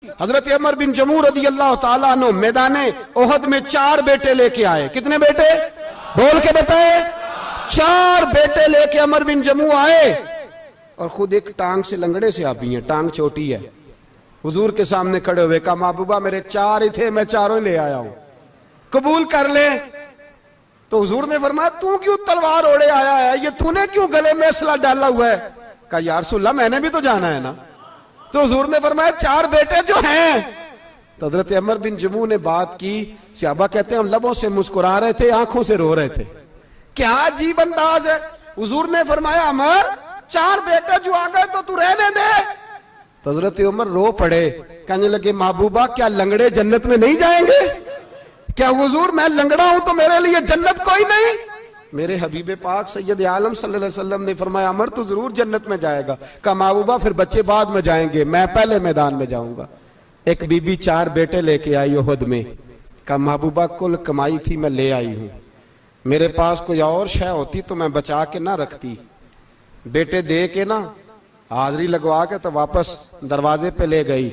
हजरत अमर बिन जमू रदी अल्लाह ताला अन्हु मैदाने ओहद में 4 बेटे लेके आए। कितने बेटे? बोल के बताए। 4 बेटे लेके अमर बिन जमू आए और खुद एक टांग से लंगड़े से आप भी हैं, टांग छोटी है। हुजूर के सामने खड़े हुए कहा, महबूबा मेरे 4 ही थे, मैं 4 ले आया हूं, कबूल कर ले। तो हुजूर ने फरमाया तू क्यों तलवार ओढ़े आया है, ये तूने क्यों गले में असला डाला हुआ है? कहा या रसूलल्लाह मैंने भी तो जाना है ना। तो हुजूर ने फरमाया 4 बेटे जो हैं। तो हजरत अमर बिन जमू ने बात की। सहाबा कहते हैं हम लबों से मुस्कुरा रहे थे, आंखों से रो रहे थे। क्या अजीब अंदाज है। हुजूर ने फरमाया अमर 4 बेटे जो आ गए तो तू रहने दे। तो हजरत उमर रो पड़े, कहने लगे महबूबा क्या लंगड़े जन्नत में नहीं जाएंगे? क्या हुजूर मैं लंगड़ा हूं तो मेरे लिए जन्नत कोई नहीं? मेरे हबीब पाक सैयद आलम सल्लल्लाहु अलैहि वसल्लम ने फरमाया अमर तू जरूर जन्नत में जाएगा। कहा महबूबा फिर बच्चे बाद में जाएंगे, मैं पहले मैदान में जाऊंगा। एक बीबी 4 बेटे लेके आई ओहद में। कहा महबूबा कुल कमाई थी मैं ले आई हूं, मेरे पास कोई और शय होती तो मैं बचा के ना रखती। बेटे दे के ना हाजिरी लगवा के तो वापस दरवाजे पे ले गई।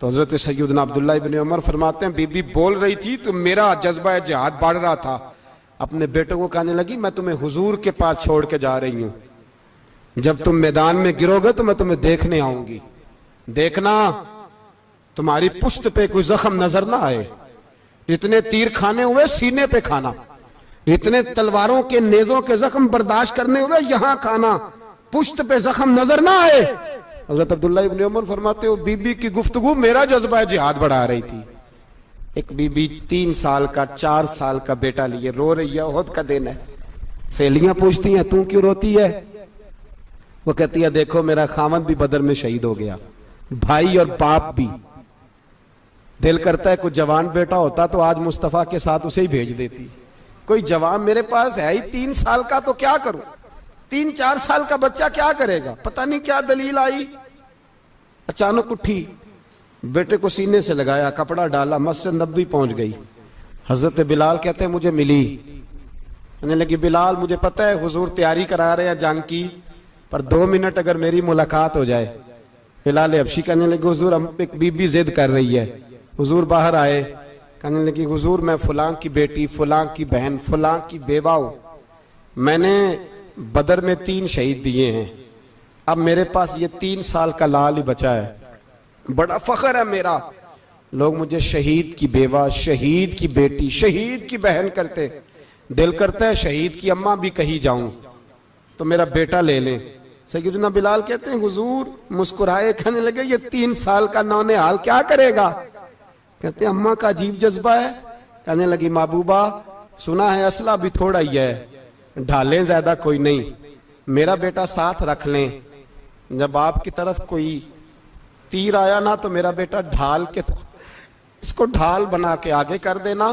तो हजरत सैयदना अब्दुल्ला इब्न उमर फरमाते हैं बीबी बोल रही थी तो मेरा जज्बा जिहाद बढ़ रहा था। अपने बेटों को कहने लगी मैं तुम्हें हुजूर के पास छोड़ के जा रही हूं, जब तुम मैदान में गिरोगे तो मैं तुम्हें देखने आऊंगी, देखना तुम्हारी पुश्त पे कोई जख्म नजर ना आए। जितने तीर खाने हुए सीने पे खाना, इतने तलवारों के नेजों के जख्म बर्दाश्त करने हुए यहां खाना, पुश्त पे जख्म नजर ना आए। हजरत अब्दुल्ला इब्न उमर फरमाते हो बीबी की गुफ्तगू मेरा जज्बा जिहाद बढ़ा रही थी। एक बीबी 3 साल का 4 साल का बेटा लिए रो रही है, ओहद का दिन है। सहेलियां पूछती हैं तू क्यों रोती है? वो कहती है देखो मेरा खामद भी बदर में शहीद हो गया, भाई और बाप भी। दिल करता है कोई जवान बेटा होता तो आज मुस्तफा के साथ उसे ही भेज देती। कोई जवान मेरे पास है ही 3 साल का तो क्या करूं, 3-4 साल का बच्चा क्या करेगा? पता नहीं क्या दलील आई, अचानक उठी, बेटे को सीने से लगाया, कपड़ा डाला, मस्जिद नबवी पहुंच गई। हजरत बिलाल कहते हैं मुझे मिली, कहने लगी बिलाल मुझे पता है हुजूर तैयारी करा रहे हैं जंग की, पर 2 मिनट अगर मेरी मुलाकात हो जाए। बिलाल हबशी कहने लगे हुजूर हम एक बीबी जिद कर रही है। हुजूर बाहर आए, कहने लगी हुजूर मैं फलां की बेटी, फलां की बहन, फलां की बेवा हूं, मैंने बदर में 3 शहीद दिए हैं, अब मेरे पास ये 3 साल का लाल ही बचा है, बड़ा फख्र है मेरा। लोग मुझे शहीद की बेवा, शहीद की बेटी, शहीद की बहन करते। दिल करता है शहीद की अम्मा भी कहीं जाऊं तो मेरा बेटा ले लें। सैयदना बिलाल कहते हैं हुजूर मुस्कुराए, कहने लगे ये 3 साल का नौनिहाल क्या करेगा? कहते हैं अम्मा का अजीब जज्बा है। कहने लगी महबूबा सुना है असला भी थोड़ा ही है, ढालें ज्यादा कोई नहीं, मेरा बेटा साथ रख लें, जब आपकी तरफ कोई तीर आया ना तो मेरा बेटा ढाल के इसको ढाल बना के आगे कर देना।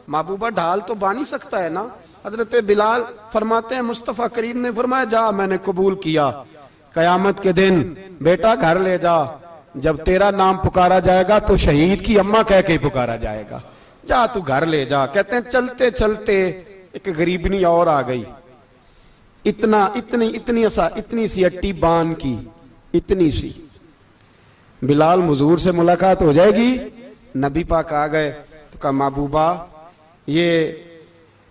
महबूबा ढाल तो बन ही सकता है ना। हजरत बिलाल फरमाते हैं मुस्तफा करीम ने फरमाया जा मैंने कबूल किया, कयामत के दिन बेटा घर ले जा, जब तेरा नाम पुकारा जाएगा तो शहीद की अम्मा कह के पुकारा जाएगा, जा तू घर ले जा। कहते हैं चलते चलते एक गरीबनी और आ गई, इतनी सी अट्टी बान की, इतनी सी। बिलाल हुजूर से मुलाकात हो जाएगी। नबी पाक आ गए तो कहा महबूबा ये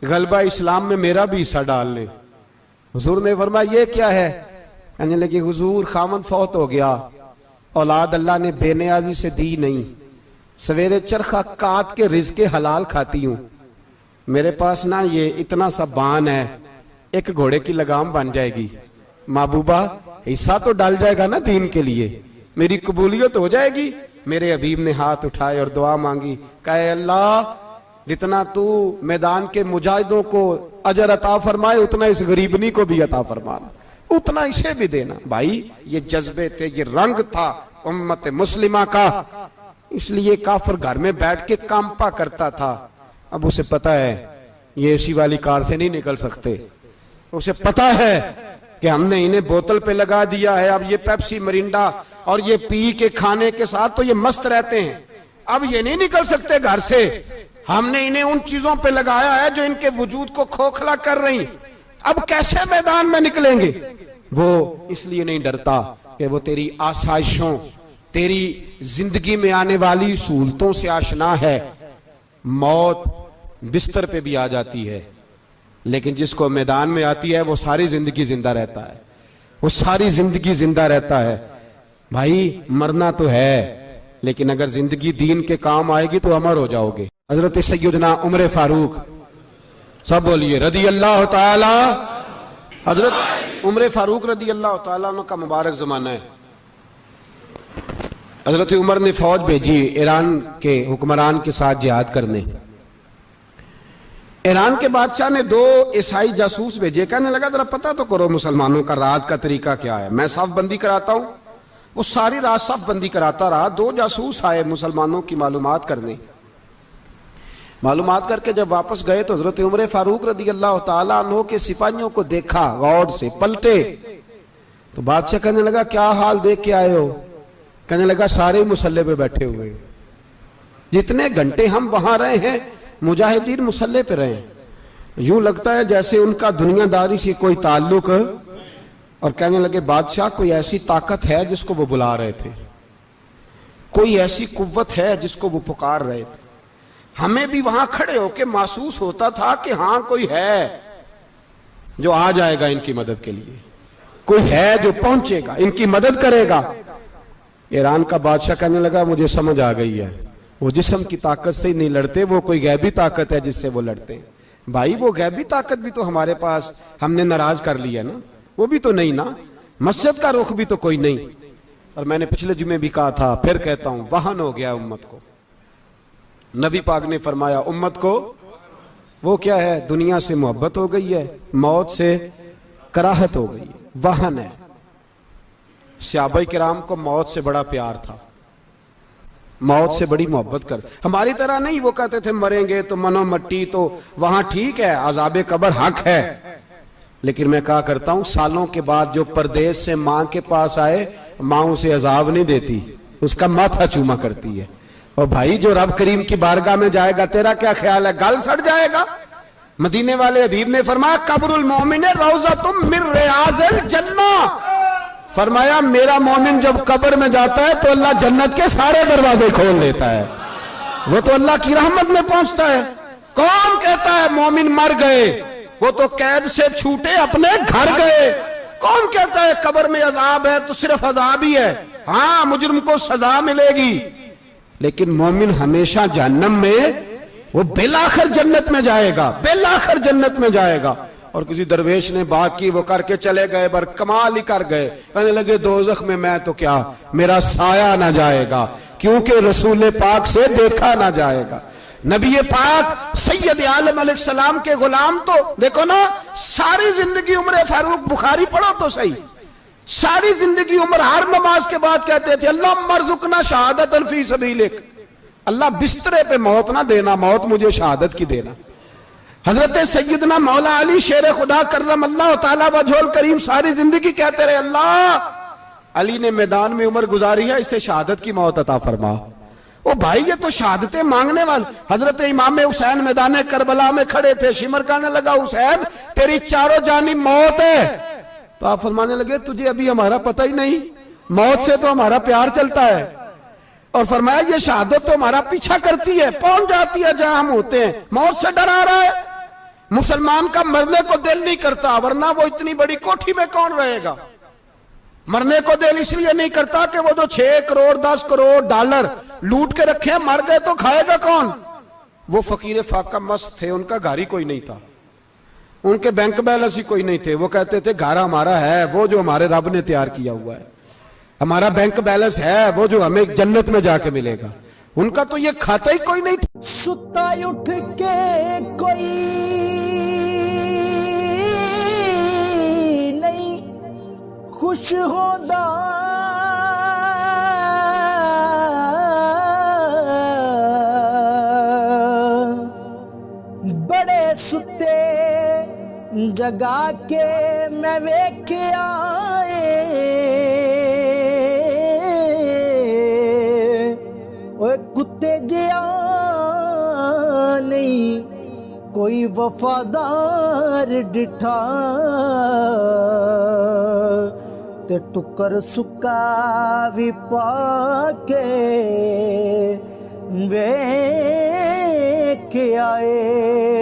गलबा इस्लाम में मेरा भी हिस्सा डाल ले। हुजूर ने फरमाया ये क्या है? कहने लगी हुजूर खामद फौत हो गया, औलाद अल्लाह ने बेनियाजी से दी नहीं, सवेरे चरखा काट के रिज़्क़े हलाल खाती हूं, मेरे पास ना ये इतना सा बान है, एक घोड़े की लगाम बन जाएगी, महबूबा हिस्सा तो डाल जाएगा ना दीन के लिए, मेरी कबूलियत हो जाएगी। मेरे हबीब ने हाथ उठाए और दुआ मांगी, कहे अल्लाह जितना तू मैदान के मुजाहिदों को अजर अता फरमाए उतना इस गरीबनी को भी अता फरमाना, उतना इसे भी देना। भाई ये जज्बे थे, ये रंग था उम्मत मुस्लिमा का, इसलिए काफिर घर में बैठ के कांपा करता था। अब उसे पता है ये एसी वाली कार से नहीं निकल सकते, उसे पता है कि हमने इन्हें बोतल पे लगा दिया है, अब ये पेप्सी मरिंडा और ये पी के खाने के साथ तो ये मस्त रहते हैं, अब ये नहीं निकल सकते घर से, हमने इन्हें उन चीजों पे लगाया है जो इनके वजूद को खोखला कर रही, अब कैसे मैदान में निकलेंगे? वो इसलिए नहीं डरता कि वो तेरी आसाइशों, तेरी जिंदगी में आने वाली सहूलतों से आशना है। मौत बिस्तर पे भी आ जाती है, लेकिन जिसको मैदान में आती है वो सारी जिंदगी जिंदा रहता है, वो सारी जिंदगी जिंदा रहता है। भाई मरना तो है, लेकिन अगर जिंदगी दीन के काम आएगी तो अमर हो जाओगे। हजरत सैयदना उमर फारूक, सब बोलिए रदी अल्लाह ताला। हजरत उमर फारूक रदी अल्लाह ताला अन्हु का मुबारक जमाना है। हजरत उमर ने फौज भेजी ईरान के हुक्मरान के साथ जिहाद करने। ईरान के बादशाह ने 2 ईसाई जासूस भेजे, कहने लगा जरा पता तो करो मुसलमानों का रात का तरीका क्या है, मैं साफ बंदी कराता हूं। वो सारी रात साफ बंदी कराता रहा। 2 जासूस आए मुसलमानों की मालूमात करने। मालूमात करके जब वापस गए तो हजरत उमर फारूक रदी अल्लाह ताला अन्हु के सिपाहियों को देखा, गौर से पलटे तो बादशाह कहने लगा क्या हाल देख के आए हो? कहने लगा सारे मुसल्ले पे बैठे हुए, जितने घंटे हम वहां रहे हैं मुजाहिदीन मुसल्ले पे रहे, यूं लगता है जैसे उनका दुनियादारी से कोई ताल्लुक। और कहने लगे बादशाह कोई ऐसी ताकत है जिसको वो बुला रहे थे, कोई ऐसी कुव्वत है जिसको वो पुकार रहे थे। हमें भी वहां खड़े होके महसूस होता था कि हाँ कोई है जो आ जाएगा इनकी मदद के लिए, कोई है जो पहुंचेगा इनकी मदद करेगा। ईरान का बादशाह कहने लगा मुझे समझ आ गई है, वो जिस्म की ताकत से ही नहीं लड़ते, वो कोई गैबी ताकत है जिससे वो लड़ते हैं। भाई वो गैबी ताकत भी तो हमारे पास हमने नाराज कर लिया ना, वो भी तो नहीं ना, मस्जिद का रुख भी तो कोई नहीं। और मैंने पिछले जुमे भी कहा था, फिर कहता हूं, वहन हो गया उम्मत को। नबी पाक ने फरमाया उम्मत को वो क्या है, दुनिया से मोहब्बत हो गई है, मौत से कराहत हो गई है, वहन है। सहाबाए किराम को मौत से बड़ा प्यार था, मौत से बड़ी मोहब्बत कर। हमारी तरह नहीं, वो कहते थे मरेंगे तो मनो मट्टी, तो वहां ठीक है, अजाबे कब्र हक है। लेकिन मैं कहा करता हूं सालों के बाद जो परदेश से मां के पास आए, मां उसे अजाब नहीं देती, उसका माथा चूमा करती है। और भाई जो रब करीम की बारगाह में जाएगा, तेरा क्या ख्याल है, गल सड़ जाएगा? मदीने वाले हबीब ने फरमाया कब्रुल मोमिन रौज़तुम मिन रियाज़िल जन्ना, फरमाया मेरा मोमिन जब कब्र में जाता है तो अल्लाह जन्नत के सारे दरवाजे खोल देता है, वो तो अल्लाह की रहमत में पहुंचता है। कौन कहता है मोमिन मर गए, वो तो कैद से छूटे अपने घर गए। कौन कहता है कब्र में अजाब है तो सिर्फ अजाब ही है, हाँ मुजरिम को सजा मिलेगी, लेकिन मोमिन हमेशा जहन्नम में, वो बेलाखिर जन्नत में जाएगा, बेलाखिर जन्नत में जाएगा। और किसी दरवेश ने बात की, वो करके चले गए, बर कमाल ही कर गए, कहने लगे दोज़ख में मैं तो क्या, मेरा साया ना जाएगा, क्योंकि रसूल पाक से देखा ना जाएगा। नबी पाक सैयद आलम अलैहिस्सलाम के गुलाम तो देखो ना, सारी जिंदगी उमर फारूक, बुखारी पढ़ो तो सही, सारी जिंदगी उम्र हर नमाज के बाद कहते थे अल्लाह मरजुकना शहादत फी सबीलिक, अल्लाह बिस्तरे पे मौत ना देना, मौत मुझे शहादत की देना। हजरत सैयदना मौला अली शेर खुदा करम अल्लाह ताला वजहुल करीम सारी जिंदगी कहते रहे अल्लाह अली ने मैदान में उम्र गुजारी है, इसे शहादत की मौत अता फरमा। ओ भाई ये तो शहादतें मांगने वाले। हजरत इमाम हुसैन मैदान करबला में खड़े थे, शिमर कहने लगा हुसैन तेरी चारों जानिब मौत है, तो आप फरमाने लगे तुझे अभी हमारा पता ही नहीं, मौत से तो हमारा प्यार चलता है। और फरमाया ये शहादत तो हमारा पीछा करती है, पहुंच जाती है जहां हम होते हैं, मौत से डरा रहा है। मुसलमान का मरने को दिल नहीं करता, वरना वो इतनी बड़ी कोठी में कौन रहेगा। मरने को दिल इसलिए नहीं करता कि वो जो 6 करोड़ 10 करोड़ डॉलर लूट के रखे, मर गए तो खाएगा कौन। वो फकीर फाका मस्त थे, उनका घर ही कोई नहीं था, उनके बैंक बैलेंस ही कोई नहीं थे। वो कहते थे घर हमारा है वो जो हमारे रब ने तैयार किया हुआ है, हमारा बैंक बैलेंस है वो जो हमें जन्नत में जाके मिलेगा। उनका तो ये खाता ही कोई नहीं था। सुता उठ के कोई नहीं खुश होदा, बड़े सुते जगा के मैं वेख्या कुत्ते जिया नहीं कोई वफादार डिठा, ते टुकर सुक्का भी पाके वेख आए।